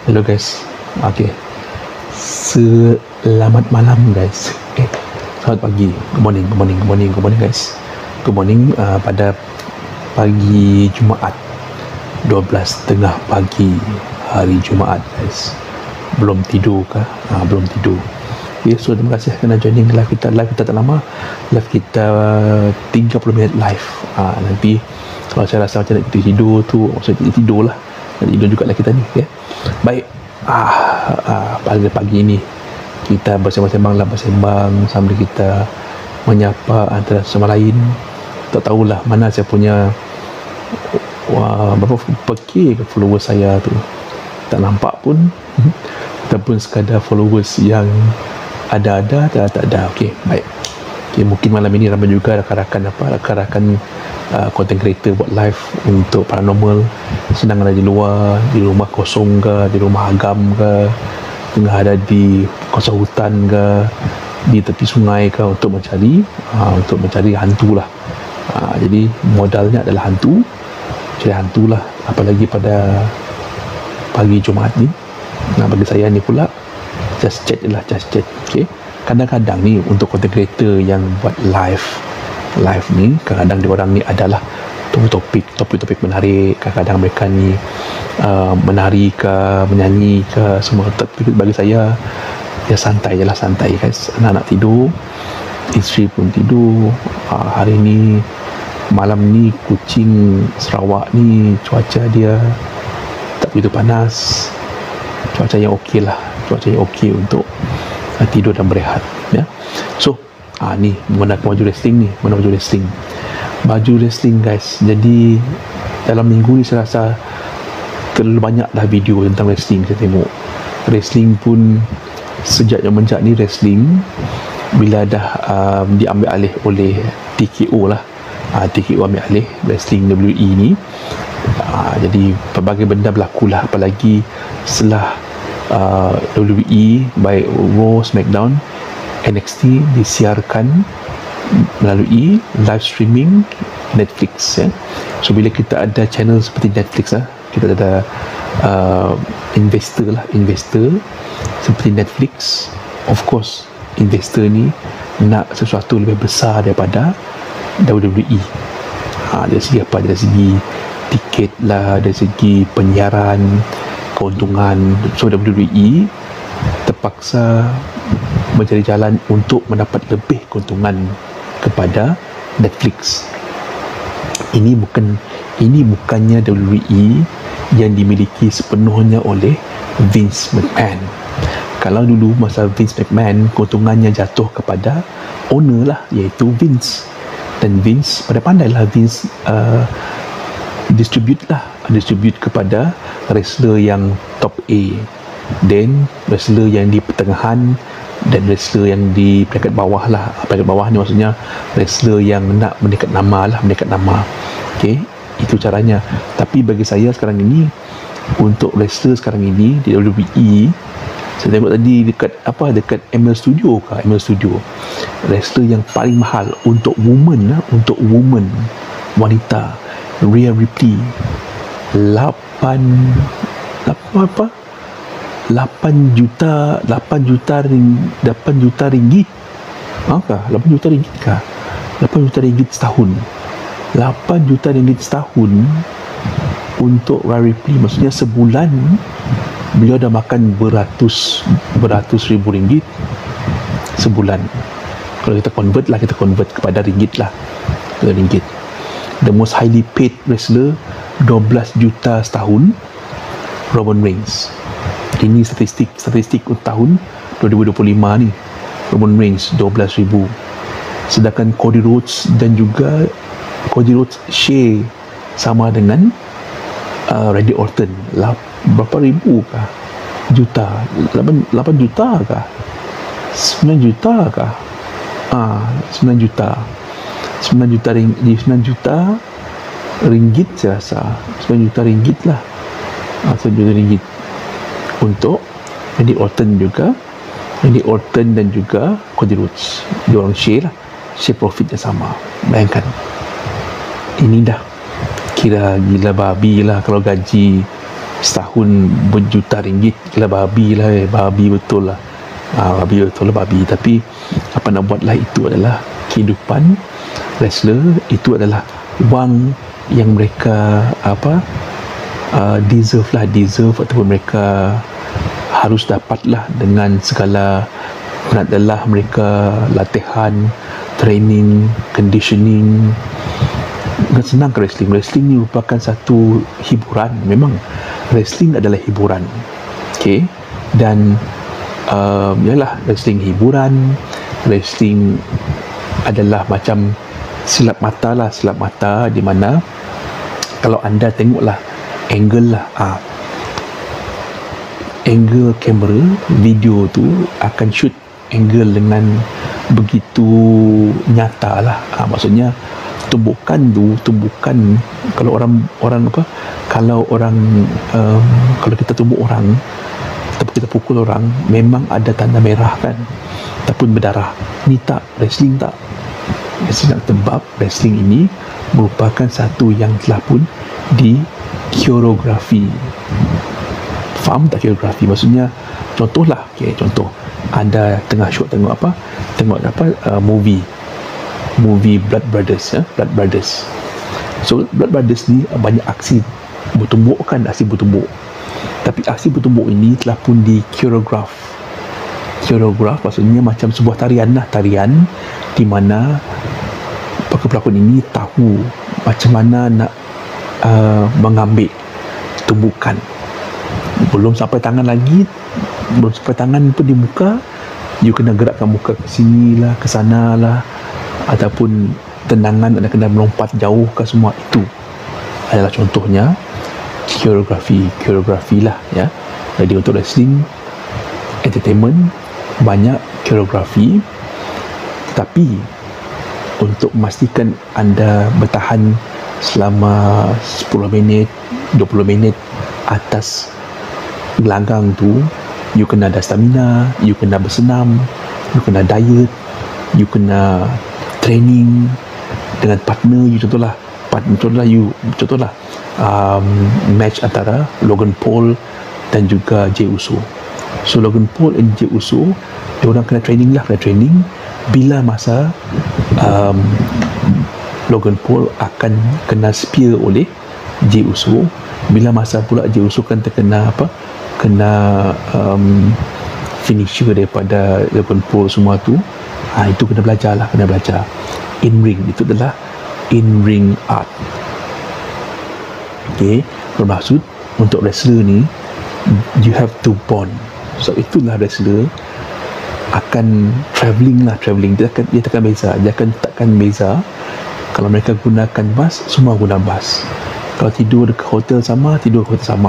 Hello guys. Okay. Selamat malam guys. Selamat pagi. Good morning guys. Good morning pada pagi Jumaat 12.30 pagi hari Jumaat guys. Belum tidur kah? Belum tidur. Okay, so terima kasih kerana joining live kita. Live kita tak lama. Live kita 30 minit live. Nanti kalau saya rasa macam nak tidur tu, maksudnya tidur lah. Tidur jugalah kita ni. Okay? Baik. Pagi ini kita bersembang sambil kita menyapa antara sama lain. Tak tahulah mana saya punya berapa followers saya tu, tak nampak pun. Ataupun sekadar followers yang ada tak ada. Okey, baik. Okey, mungkin malam ini ramai juga rakan-rakan content creator buat live untuk paranormal. Senang ada di luar, di rumah kosong ke, di rumah agam ke, tengah ada di kawasan hutan ke, di tepi sungai ke, untuk mencari hantu lah. Jadi modalnya adalah cari hantu lah, apalagi pada pagi Jumaat ni. Bagi saya ni pula just chat. Okay? Kadang-kadang ni untuk content creator yang buat live ni, kadang-kadang diorang ni adalah topik menarik. Kadang-kadang mereka ni menari ke, menyanyi ke, semua. Tapi bagi saya ya santai guys. Anak-anak tidur, isteri pun tidur. Hari ni, malam ni, Kuching Sarawak ni cuaca dia tak begitu panas. Cuaca yang okey lah, untuk tidur dan berehat ya. So ni menggunakan baju wrestling guys. Jadi dalam minggu ni saya rasa terlalu banyak dah video tentang wrestling. Saya tengok wrestling pun sejak ni wrestling bila dah diambil alih oleh TKO lah. TKO ambil alih wrestling WWE ni. Jadi pelbagai benda berlaku lah, apalagi setelah WWE baik Raw, SmackDown, NXT disiarkan melalui live streaming Netflix ya. So bila kita ada channel seperti Netflix kita ada investor seperti Netflix. Of course investor ni nak sesuatu lebih besar daripada WWE. Dari segi apa? Dari segi tiket lah, dari segi penyiaran, keuntungan. So WWE terpaksa mencari jalan untuk mendapat lebih keuntungan kepada Netflix. Ini bukannya WWE yang dimiliki sepenuhnya oleh Vince McMahon. Kalau dulu masa Vince McMahon, keuntungannya jatuh kepada owner lah, iaitu Vince. Dan Vince pandai-pandailah Vince distribute kepada wrestler yang top A, dan wrestler yang di pertengahan, dan wrestler yang di peringkat bawah lah. Peringkat bawah ni maksudnya wrestler yang nak meningkat nama. Okay, itu caranya. Tapi bagi saya sekarang ini, untuk wrestler sekarang ini di WWE, saya tengok tadi dekat ML Studio, wrestler yang paling mahal untuk woman, wanita, Rhea Ripley, 8 juta ringgit. 8 juta ringgit kah? 8 juta ringgit setahun. 8 juta ringgit setahun untuk Rhea Ripley. Maksudnya sebulan beliau dah makan beratus ribu ringgit sebulan. Kalau kita convert kepada ringgit lah, ringgit. The most highly paid wrestler, 12 juta setahun, Roman Reigns. Ini statistik untuk tahun 2025 ni. Roman Reigns 12,000. Sedangkan Cody Rhodes share sama dengan Randy Orton, berapa ribu kah? Juta. 8 juta kah? 9 juta kah? 9 juta. 9 juta ringgit saya rasa. 9 juta ringgit lah. 9 juta ringgit untuk Randy Orton dan juga Cody Rhodes. Diorang share profit yang sama. Bayangkan, ini dah kira gila babi lah kalau gaji setahun berjuta ringgit. Lah babi lah, babi betul lah. Babi betul lah, babi. Tapi apa nak buat lah, itu adalah kehidupan wrestler. Itu adalah wang yang mereka deserve ataupun mereka harus dapat lah, dengan segala penat lelah mereka, latihan, training, conditioning. Bukan senang ke wrestling. Wrestling ni merupakan satu hiburan. Memang wrestling adalah hiburan, okay? Dan yalah, wrestling hiburan, wrestling adalah macam silap mata lah, silap mata di mana kalau anda tengoklah angle lah, angle kamera video tu akan shoot angle dengan begitu nyata lah. Maksudnya tumbukan kalau kalau kita tumbuk orang ataupun kita pukul orang, memang ada tanda merah kan, ataupun berdarah. Ni tak, wrestling tak. Wrestling nak tebak, wrestling ini merupakan satu yang telah pun di koreografi. Faham tak koreografi? Maksudnya contohlah, contoh anda tengah shoot tengok movie Blood Brothers, Blood Brothers. So Blood Brothers ni banyak aksi bertumbuk kan, aksi bertumbuk. Tapi aksi bertumbuk ini telah pun di koreograf. Maksudnya macam sebuah tarian di mana pelakon ini tahu macam mana nak mengambil tumbukan. Belum sampai tangan pun di muka, you kena gerakkan muka ke sini lah, ke sana lah, ataupun tendangan anda kena melompat jauh ke semua. Itu adalah contohnya koreografi lah, ya. Jadi untuk wrestling entertainment banyak koreografi, tapi untuk memastikan anda bertahan selama 10 minit 20 minit atas gelanggang tu, you kena ada stamina, you kena bersenam, you kena diet, you kena training dengan partner you. Contohlah match antara Logan Paul dan juga Jey Uso. So Logan Paul dan Jey Uso, diorang kena training. Bila masa Logan Paul akan kena spear oleh Jey Uso, bila masa pula Jey Uso kan terkena finisher daripada Logan Paul semua tu, itu kena belajar in ring. Itu adalah in ring art, okay? Bermaksud untuk wrestler ni, you have to bond. So itulah wrestler akan travelling. Dia takkan beza. Kalau mereka gunakan bas, semua guna bas. Kalau tidur dekat hotel sama,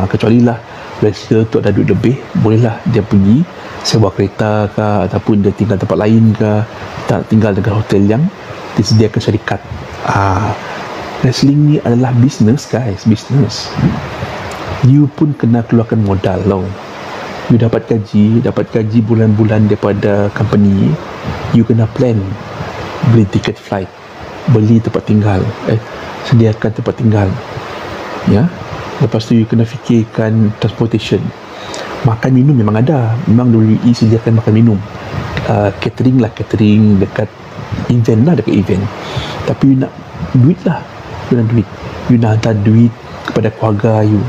kecuali lah wrestler tu ada duit lebih, bolehlah dia pergi sewa kereta ke, ataupun dia tinggal tempat lain ke, tak tinggal dekat hotel yang disediakan syarikat. Wrestling ni adalah business, guys, business. You pun kena keluarkan modal loh. You dapat gaji bulan-bulan daripada company, you kena plan, beli tiket flight, beli tempat tinggal, sediakan tempat tinggal, ya. Lepas tu you kena fikirkan transportation. Makan minum memang ada, memang WWE sediakan makan minum. Catering dekat event. Tapi you nak duit. You nak hantar duit kepada keluarga you.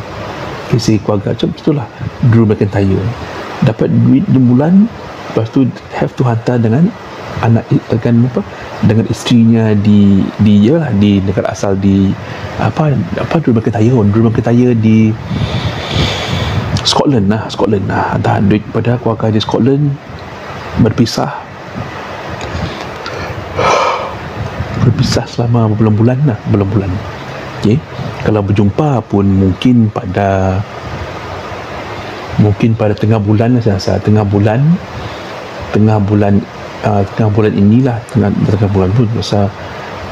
Say keluarga, contoh lah Drew McIntyre dapat duit 6 bulan, lepas tu have to hantar dengan dengan isterinya di negara asal, di Drew McIntyre di Scotland, hantar duit pada keluarga di Scotland, berpisah selama berbulan-bulan. Okay. Kalau berjumpa pun mungkin pada tengah bulan lah, saya rasa tengah bulan inilah, tengah bulan pun masa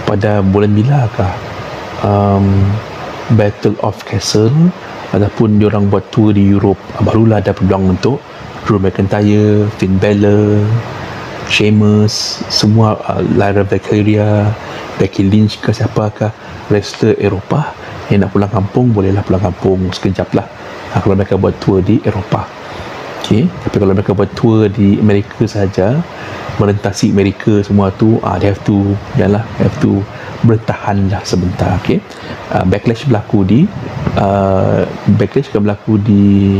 pada bulan bilakah Battle of Castle, ataupun diorang buat tour di Europe, barulah ada peluang untuk Drew McIntyre, Finn Balor, Sheamus, semua, Lyra Valkyria, Becky Lynch ke siapakah wrestler Eropah yang nak pulang kampung, bolehlah pulang kampung sekejap lah, kalau mereka buat tour di Eropah. Okay. Tapi kalau mereka buat tour di Amerika saja, merentasi Amerika semua tu, they have to bertahan lah sebentar. Okay. Backlash berlaku di Backlash akan berlaku di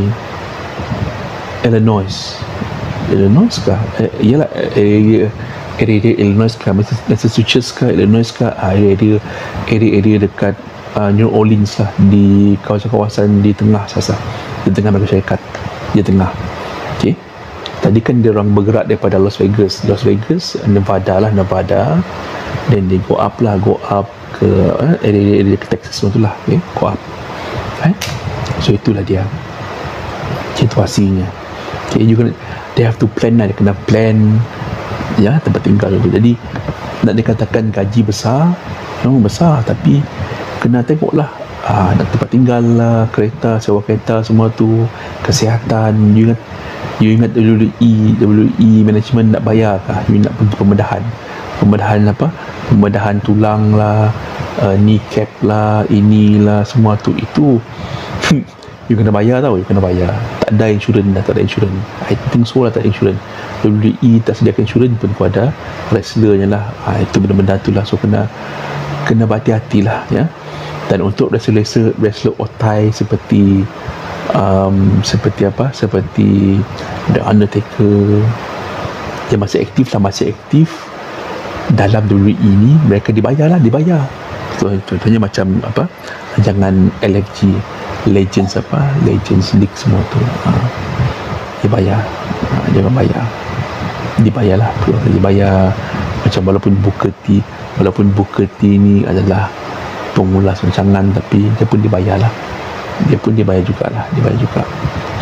Illinois kah? Ialah area Illinois kah, Massachusetts kah, Illinois kah, area dekat New Orleans lah, di kawasan-kawasan di tengah di tengah Amerika Syarikat, di tengah. Okay. Tadi kan dia orang bergerak daripada Las Vegas, Nevada, dan dia go up ke area ke Texas semua tu lah. Okay. Go up. So itulah dia situasinya. Okay, they have to plan lah, dia kena plan ya tempat tinggal tu. Jadi nak dikatakan gaji besar, memang besar, tapi kena tengok lah nak tempat tinggal lah, kereta, sewa kereta semua tu, kesihatan. You ingat WWE management nak bayar kah? You nak pergi pembedahan apa? Pembedahan tulang lah, kneecap lah, inilah semua tu, itu you kena bayar tau, Tak ada insurans. I think so lah, tak ada insurans. WWE tak sediakan insurans pun kepada wrestlernya lah. Itu benda-benda tu lah. So kena berhati-hati lah ya. Dan untuk wrestler otai seperti The Undertaker yang masih aktif dalam WWE ni, mereka dibayar. Contohnya macam jangan LFG, Legends League semua tu, dibayar. Jangan bayar, dibayar. Macam walaupun Booker T ni adalah pengulas rancangan, tapi dia pun dibayar juga.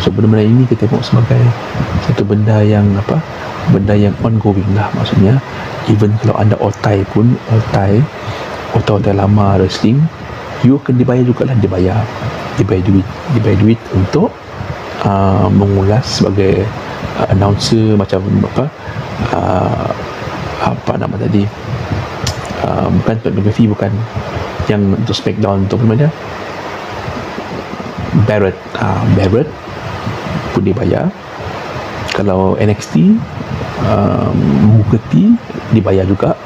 So benda-benda ini kita tengok sebagai satu benda yang ongoing lah. Maksudnya even kalau anda otai lama wrestling, you akan dibayar jugalah. Dibayar duit untuk mengulas sebagai announcer, macam apa nama tadi, bukan Pat bukan yang untuk Smackdown, untuk apa dia, Barrett pun dibayar. Kalau NXT, Booker T dibayar juga.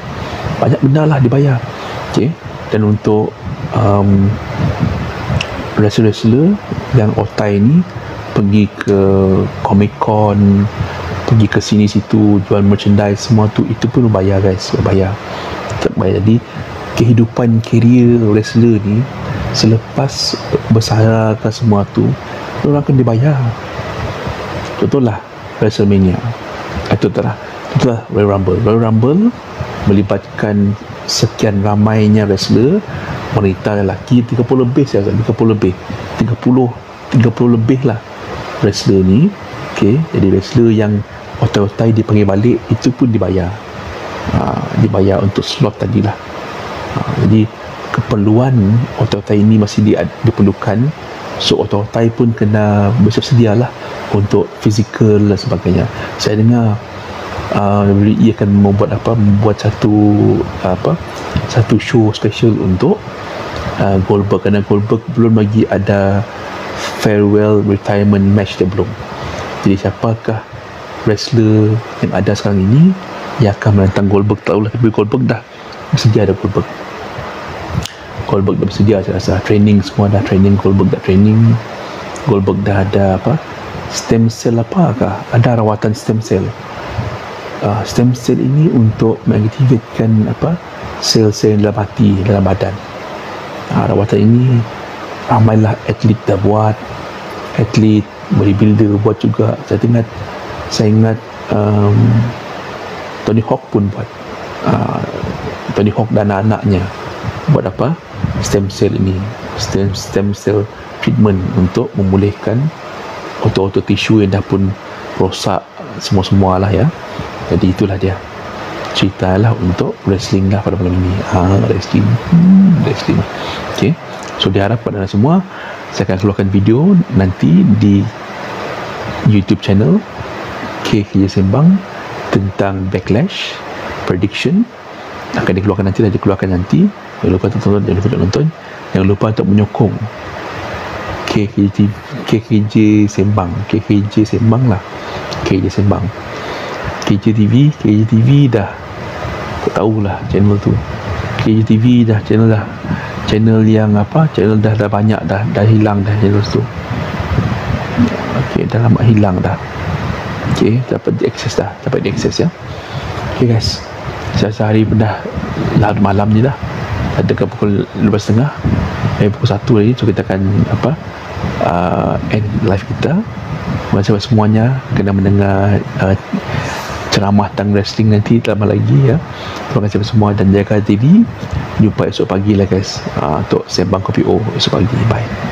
Banyak benda lah dibayar. Okay. Dan untuk wrestler yang otai ni pergi ke Comic Con, pergi ke sini situ, jual merchandise semua tu, itu pun bayar guys, bayar. Jadi kehidupan career wrestler ni selepas bersara semua tu, orang akan dibayar. Contohlah WrestleMania, itulah Royal Rumble melibatkan sekian ramainya wrestler, wanita lelaki 30 lebih lah wrestler ni. Okay, jadi wrestler yang otai-otai dipanggil balik, itu pun dibayar. Dibayar untuk slot tadilah. Jadi keperluan otai-otai ini masih diperlukan. So otai-otai pun kena bersedia lah untuk fizikal dan sebagainya. Saya dengar WWE akan membuat satu show special untuk Goldberg, kerana Goldberg belum lagi ada farewell retirement match, dia belum. Jadi siapakah wrestler yang ada sekarang ini yang akan menentang Goldberg? Tak tahulah, tapi Goldberg dah bersedia. Goldberg dah bersedia, saya rasa. Training semua dah training. Goldberg dah ada stem cell ada rawatan stem cell. Stem cell ini untuk mengaktifkan sel-sel dalam hati, dalam badan. Rawatan ini ramailah atlet dah buat, atlet bodybuilder buat juga. Saya ingat Tony Hawk pun buat. Tony Hawk dan anak-anaknya buat stem cell ini, stem cell treatment untuk memulihkan otot-otot tisu yang dah pun rosak semua lah ya. Jadi itulah dia cerita lah untuk wrestling lah pada malam ini. Wrestling. Okay. So diharap pada anda semua, saya akan keluarkan video nanti di YouTube channel KJ Sembang tentang Backlash prediction. Akan dikeluarkan nanti. Jangan lupa tonton, jangan lupa untuk menyokong KKJ Sembang, KKJ Sembang lah, KKJ Sembang, KKJ TV dah tak tahulah channel tu. KKJ TV dah channel yang apa, channel dah banyak dah hilang dah channel tu. Okey, dah lama hilang dah. Okey, dapat diakses ya. Okey guys, saya hari pun dah larut malam ni dah. Ada ke pukul 12.30, pukul 1 lagi, so kita akan end live kita. Terima kasih semuanya kena mendengar ceramah tentang wrestling nanti lama lagi ya. Terima kasih semua dan jaga diri. Jumpa esok pagi lah guys, untuk Sembang Kopi O esok pagi. Bye.